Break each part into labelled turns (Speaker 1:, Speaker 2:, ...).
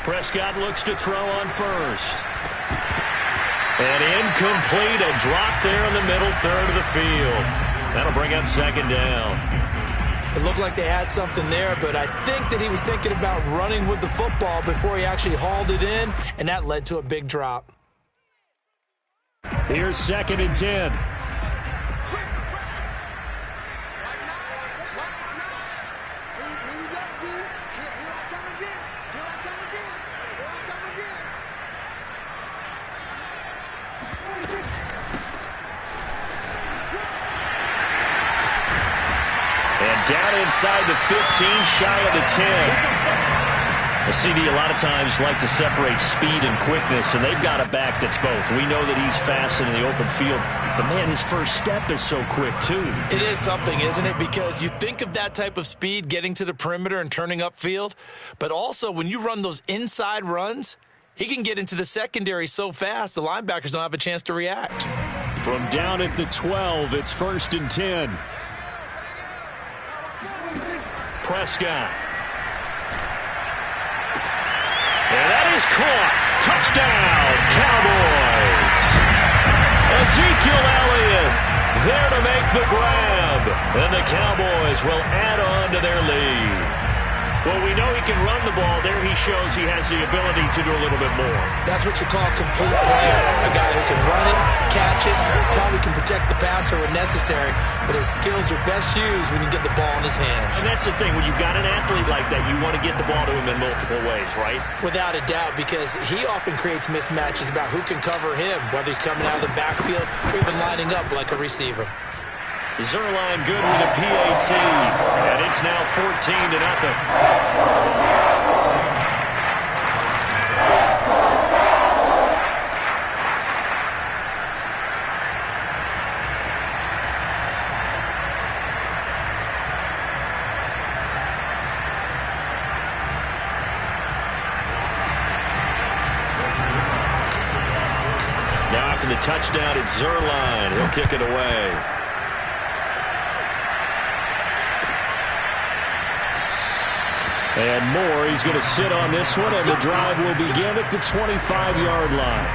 Speaker 1: Prescott looks to throw on first. And incomplete, a drop there in the middle third of the field. That'll bring up second down.
Speaker 2: It looked like they had something there, but I think that he was thinking about running with the football before he actually hauled it in, and that led to a big drop.
Speaker 1: Here's 2nd and 10. Down inside the 15, shy of the 10. The CD a lot of times like to separate speed and quickness, and they've got a back that's both. We know that he's fast in the open field, but, man, his first step is so quick, too.
Speaker 2: It is something, isn't it? Because you think of that type of speed getting to the perimeter and turning upfield, but also when you run those inside runs, he can get into the secondary so fast the linebackers don't have a chance to react.
Speaker 1: From down at the 12, it's 1st and 10. Prescott. And that is caught. Touchdown, Cowboys. Ezekiel Elliott there to make the grab. And the Cowboys will add on to their lead. Well, we know he can run the ball. There he shows he has the ability to do a little bit more.
Speaker 2: That's what you call a complete player. A guy who can run it, catch it, probably can protect the passer when necessary, but his skills are best used when you get the ball in his hands.
Speaker 1: And that's the thing. When you've got an athlete like that, you want to get the ball to him in multiple ways, right?
Speaker 2: Without a doubt, because he often creates mismatches about who can cover him, whether he's coming out of the backfield or even lining up like a receiver.
Speaker 1: Zuerlein good with a PAT, and it's now 14-0. Now after the touchdown, it's Zuerlein. He'll kick it away. And Moore, he's going to sit on this one, and the drive will begin at the 25-yard line.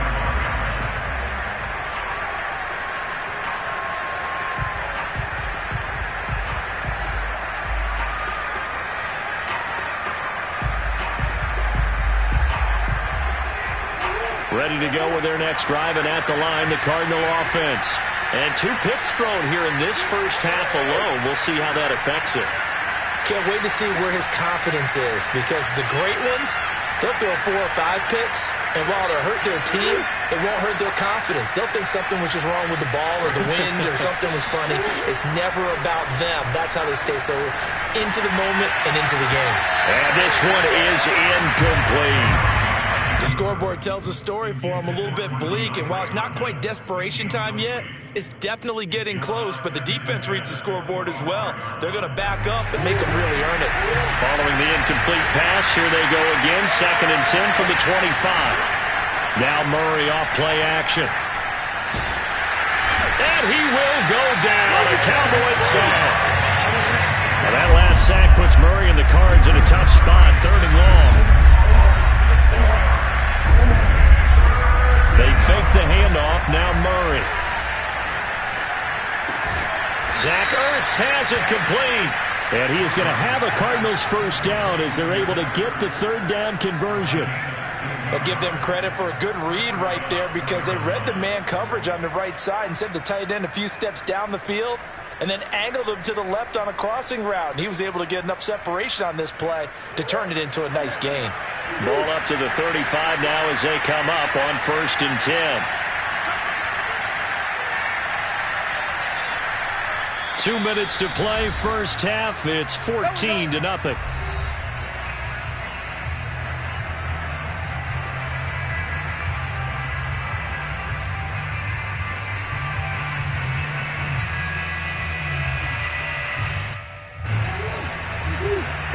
Speaker 1: Ready to go with their next drive, and at the line, the Cardinal offense. And 2 picks thrown here in this first half alone. We'll see how that affects it.
Speaker 2: Can't wait to see where his confidence is, because the great ones, they'll throw 4 or 5 picks, and while it'll hurt their team, it won't hurt their confidence. They'll think something was just wrong with the ball or the wind or something was funny. It's never about them. That's how they stay so into the moment and into the game.
Speaker 1: And this one is incomplete.
Speaker 2: The scoreboard tells a story for him, a little bit bleak, and while it's not quite desperation time yet, it's definitely getting close, but the defense reads the scoreboard as well. They're going to back up and make them really earn it.
Speaker 1: Following the incomplete pass, here they go again, 2nd and 10 from the 25. Now Murray off play action. And he will go down, a Cowboys sack. Now that last sack puts Murray and the Cards in a tough spot, 3rd and long. They fake the handoff, now Murray. Zach Ertz has it complete. And he is going to have a Cardinals first down as they're able to get the 3rd down conversion.
Speaker 2: I'll give them credit for a good read right there, because they read the man coverage on the right side and sent the tight end a few steps down the field and then angled him to the left on a crossing route. And he was able to get enough separation on this play to turn it into a nice gain.
Speaker 1: Ball up to the 35 now as they come up on 1st and 10. 2 minutes to play, first half. It's 14-0.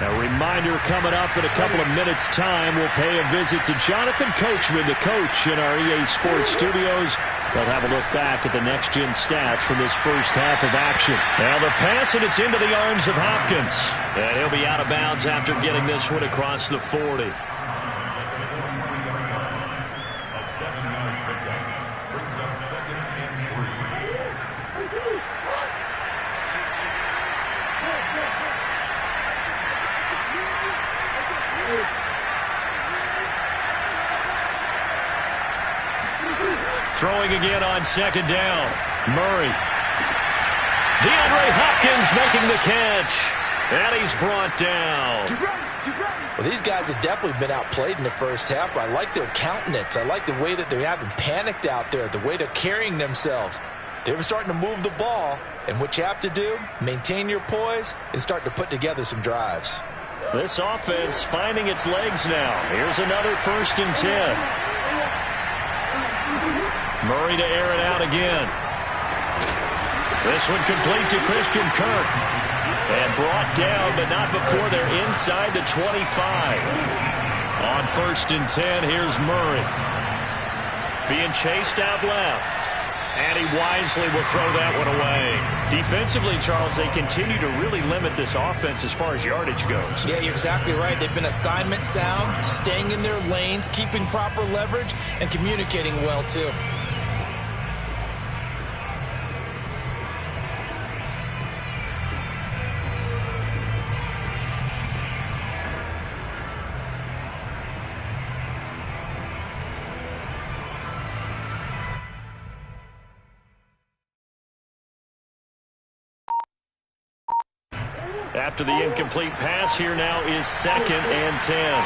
Speaker 1: A reminder coming up in a couple of minutes' time. We'll pay a visit to Jonathan Coachman, the coach in our EA Sports studios. They'll have a look back at the next-gen stats from this first half of action. Now the pass, and it's into the arms of Hopkins. And he'll be out of bounds after getting this one across the 40. Throwing again on second down. Murray. DeAndre Hopkins making the catch. And he's brought down.
Speaker 2: Well, these guys have definitely been outplayed in the first half. I like their countenance. I like the way that they haven't panicked out there, the way they're carrying themselves. They were starting to move the ball, and what you have to do, maintain your poise and start to put together some drives.
Speaker 1: This offense finding its legs now. Here's another 1st and 10. Murray to air it out again. This one complete to Christian Kirk. And brought down, but not before they're inside the 25. On 1st and 10, here's Murray. Being chased out left. And he wisely will throw that one away. Defensively, Charles, they continue to really limit this offense as far as yardage goes.
Speaker 2: Yeah, you're exactly right. They've been assignment sound, staying in their lanes, keeping proper leverage, and communicating well, too.
Speaker 1: After the incomplete pass, here now is 2nd and 10.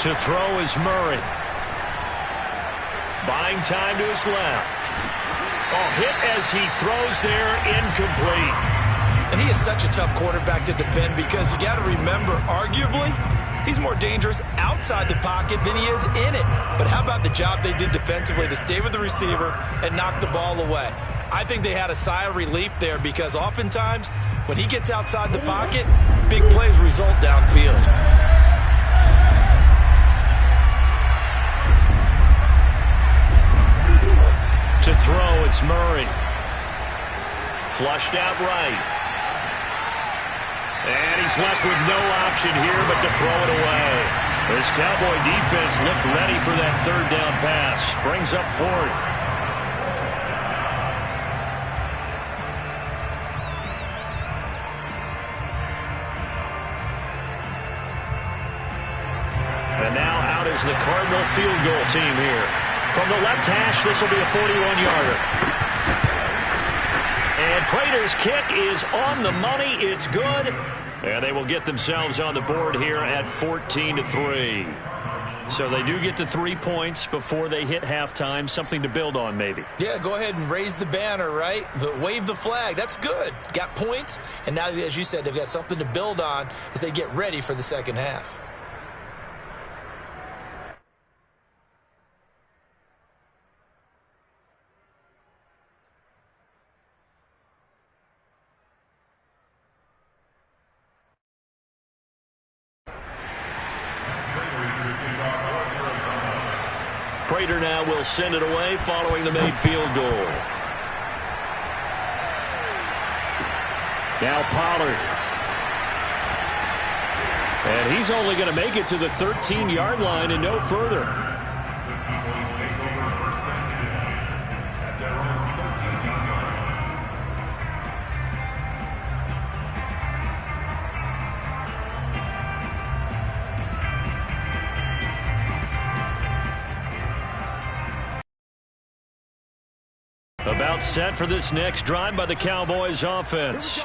Speaker 1: To throw is Murray. Buying time to his left. Hit as he throws there, incomplete.
Speaker 2: And he is such a tough quarterback to defend because you got to remember, arguably, he's more dangerous outside the pocket than he is in it. But how about the job they did defensively to stay with the receiver and knock the ball away? I think they had a sigh of relief there because oftentimes when he gets outside the pocket, big plays result downfield.
Speaker 1: To throw, it's Murray. Flushed out right. And he's left with no option here but to throw it away. This Cowboy defense looked ready for that 3rd down pass. Brings up 4th. And now out is the Cardinal field goal team here. From the left hash, this will be a 41-yarder. And Prater's kick is on the money. It's good. And they will get themselves on the board here at 14-3. So they do get the 3 points before they hit halftime. Something to build on, maybe.
Speaker 2: Yeah, go ahead and raise the banner, right? Wave the flag. That's good. Got points. And now, as you said, they've got something to build on as they get ready for the second half.
Speaker 1: Prater now will send it away following the made field goal. Now Pollard. And he's only going to make it to the 13-yard line and no further. About set for this next drive by the Cowboys offense.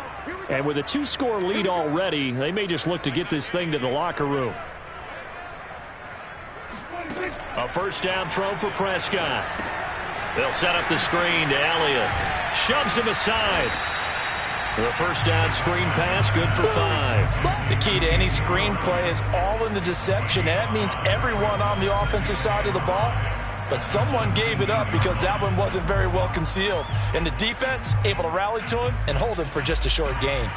Speaker 1: And with a 2-score lead already, they may just look to get this thing to the locker room. A 1st down throw for Prescott. They'll set up the screen to Elliott. Shoves him aside. The 1st down screen pass, good for 5.
Speaker 2: The key to any screen play is all in the deception. That means everyone on the offensive side of the ball. But someone gave it up because that one wasn't very well concealed. And the defense able to rally to him and hold him for just a short gain.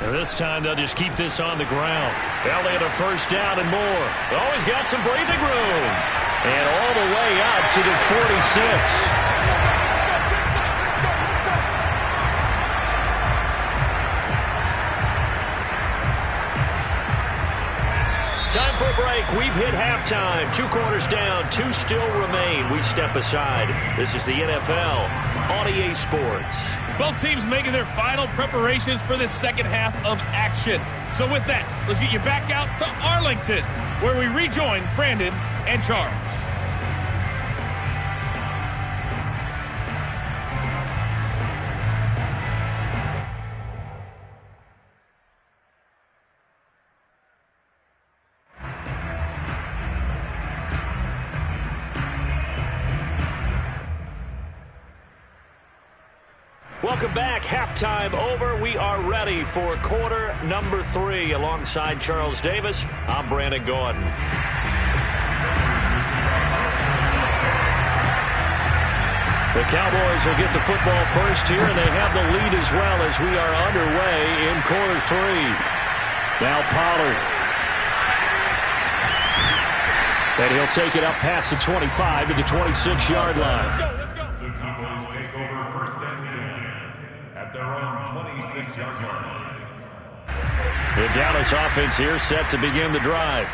Speaker 1: And this time they'll just keep this on the ground. Elliott a 1st down and more. Always got some breathing room. And all the way out to the 46. We've hit halftime. 2 quarters down, 2 still remain. We step aside. This is the NFL on EA Sports.
Speaker 3: Both teams making their final preparations for the second half of action. So with that, let's get you back out to Arlington, where we rejoin Brandon and Charles.
Speaker 1: Welcome back. Halftime over. We are ready for quarter number 3. Alongside Charles Davis, I'm Brandon Gordon. The Cowboys will get the football first here, and they have the lead as well as we are underway in quarter 3. Now Pollard. And he'll take it up past the 25 to the 26-yard line.
Speaker 4: The Cowboys take over first and 10 at their own 26-yard line.
Speaker 1: The Dallas offense here set to begin the drive.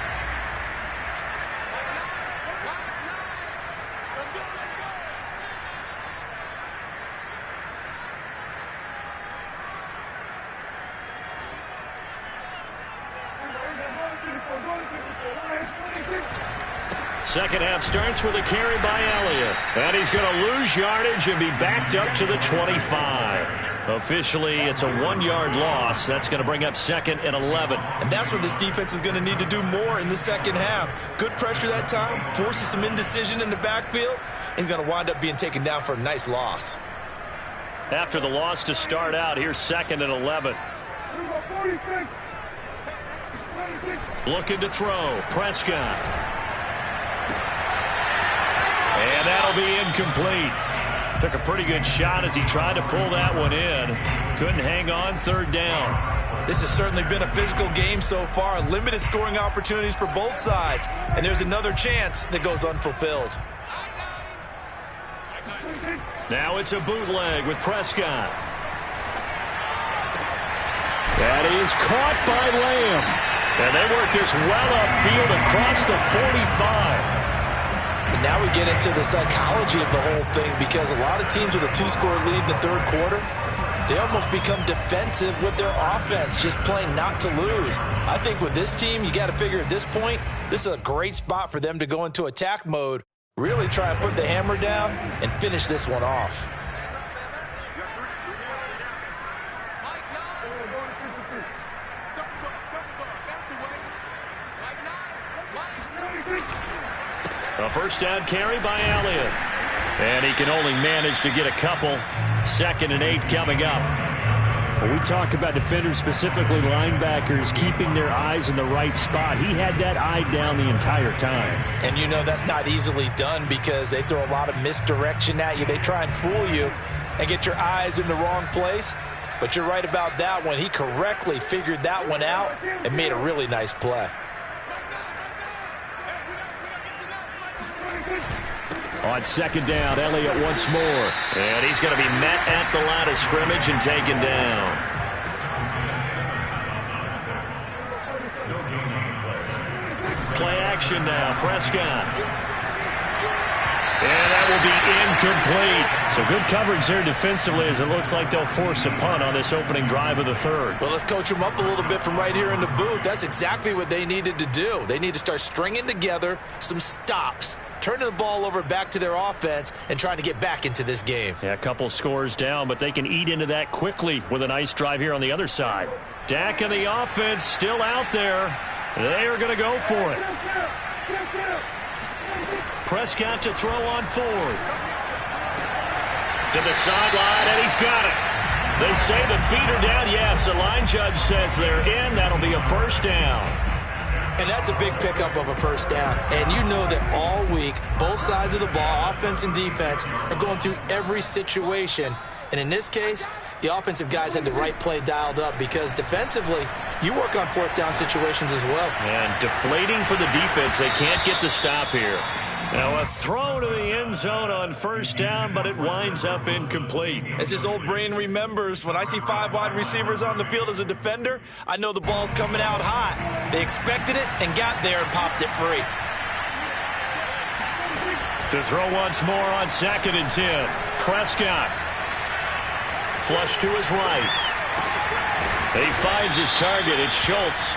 Speaker 1: Second half starts with a carry by Elliott. And he's going to lose yardage and be backed up to the 25. Officially, it's a 1-yard loss. That's going to bring up 2nd and 11.
Speaker 2: And that's what this defense is going to need to do more in the second half. Good pressure that time, forces some indecision in the backfield. He's going to wind up being taken down for a nice loss.
Speaker 1: After the loss to start out, here's 2nd and 11. Looking to throw. Prescott. And that'll be incomplete. Took a pretty good shot as he tried to pull that one in. Couldn't hang on. 3rd down.
Speaker 2: This has certainly been a physical game so far. Limited scoring opportunities for both sides. And there's another chance that goes unfulfilled.
Speaker 1: Now it's a bootleg with Prescott. That is caught by Lamb. And they work this well upfield across the 45.
Speaker 2: And now we get into the psychology of the whole thing, because a lot of teams with a 2-score lead in the 3rd quarter, they almost become defensive with their offense, just playing not to lose. I think with this team, you got to figure at this point, this is a great spot for them to go into attack mode, really try and put the hammer down and finish this one off.
Speaker 1: A first down carry by Elliott. And he can only manage to get a couple. 2nd and 8 coming up.
Speaker 5: When we talk about defenders, specifically linebackers, keeping their eyes in the right spot, he had that eye down the entire time.
Speaker 2: And you know that's not easily done, because they throw a lot of misdirection at you. They try and fool you and get your eyes in the wrong place. But you're right about that one. He correctly figured that one out and made a really nice play.
Speaker 1: On 2nd down, Elliott once more. And he's going to be met at the line of scrimmage and taken down. Play action now, Prescott. And that will be incomplete.
Speaker 5: So good coverage there defensively, as it looks like they'll force a punt on this opening drive of the 3rd.
Speaker 2: Well, let's coach them up a little bit from right here in the booth. That's exactly what they needed to do. They need to start stringing together some stops, turning the ball over back to their offense, and trying to get back into this game.
Speaker 5: Yeah, a couple scores down, but they can eat into that quickly with a nice drive here on the other side.
Speaker 1: Dak and the offense still out there. They are going to go for it. Prescott to throw on 4th. To the sideline, and he's got it. They say the feet are down. Yes, the line judge says they're in. That'll be a first down.
Speaker 2: And that's a big pickup of a first down. And you know that all week, both sides of the ball, offense and defense, are going through every situation. And in this case, the offensive guys had the right play dialed up, because defensively, you work on 4th down situations as well.
Speaker 1: And deflating for the defense. They can't get the stop here. Now a throw to the end zone on first down, but it winds up incomplete.
Speaker 2: As his old brain remembers, when I see 5 wide receivers on the field as a defender, I know the ball's coming out hot. They expected it and got there and popped it free.
Speaker 1: To throw once more on 2nd and 10. Prescott. Flush to his right. He finds his target. It's Schultz.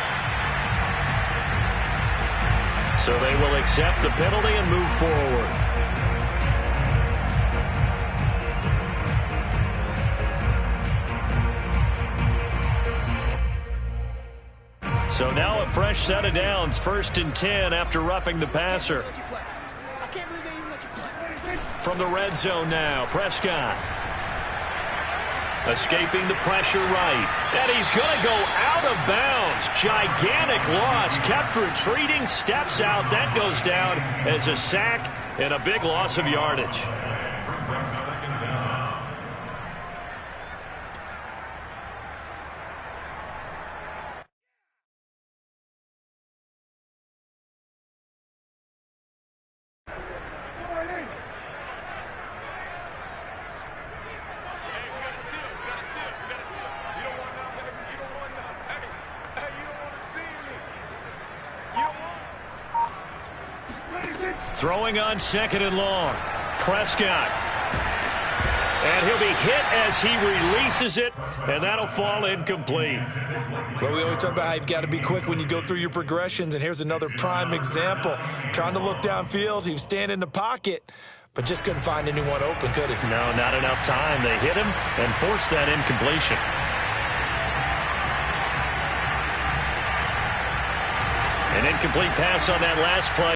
Speaker 1: So they will accept the penalty and move forward. So now a fresh set of downs. 1st and 10 after roughing the passer. From the red zone now, Prescott. Escaping the pressure right. And he's going to go out of bounds. Gigantic loss. Kept retreating. Steps out. That goes down as a sack and a big loss of yardage.
Speaker 4: Brings up 2nd down.
Speaker 1: Throwing on 2nd and long. Prescott. And he'll be hit as he releases it, and that'll fall incomplete.
Speaker 2: Well, we always talk about how you've got to be quick when you go through your progressions, and here's another prime example. Trying to look downfield, he was standing in the pocket, but just couldn't find anyone open, could he?
Speaker 1: No, not enough time. They hit him and forced that incompletion. An incomplete pass on that last play.